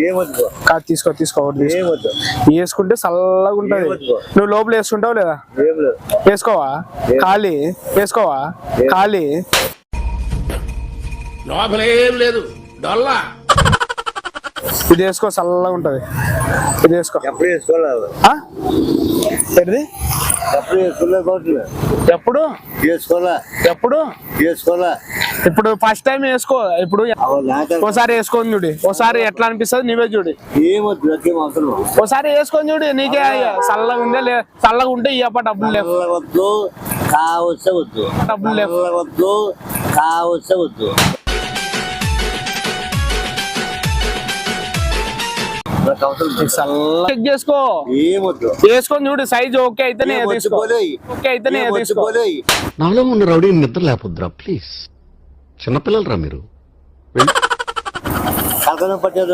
ఏమొద్దు కాదు తీసుకో తీసుకో ఒకటి తీసుకో. ఏమొద్దు వేసుకుంటే చల్లగా ఉంటది. నువ్వు లోపల వేసుకుంటావు లేదా? ఏం లేదు వేసుకోవా ఖాళీ? వేసుకోవా ఖాళీ? లోపల ఏం లేదు డొల్లా. ఇది వేసుకో చల్లగా ఉంటది. ఇది వేసుకో. ఎప్పుడు వేసుకోలేదు ఆ? ఏంటిది? ఎప్పుడు వేసుకోలేదు ఎప్పుడు వేసుకోలే ఎప్పుడు వేసుకోలే ఇప్పుడు ఫస్ట్ టైం వేసుకో. ఇప్పుడు ఓసారి వేసుకొని చూడు, ఓసారి ఎట్లా అనిపిస్తుంది నువ్వే చూడు. ఏమొద్దు నాకేం అవసరం ఓసారి వేసుకొని చూడు, నీకే చల్లగా ఉందే చల్లగా ఉంటే ఇవ్వ డబ్బులు లేవు. వద్దు కావస్తే వద్దు డబ్బులు లేవు. వద్దు కావస్తే వద్దు నాకు అవసరం లేదు. చల్లగా చెక్ చేసుకో. ఏమొద్దు వేసుకొని చూడు, సైజ్ ఓకే అయితేనే తీసుకో. ఓకే అయితేనే తీసుకో. నాలో ఉన్న రౌడీ నిద్ర లేపొద్దురా ప్లీజ్. చిన్నపిల్లలరా మీరు. కలకలం పట్టేది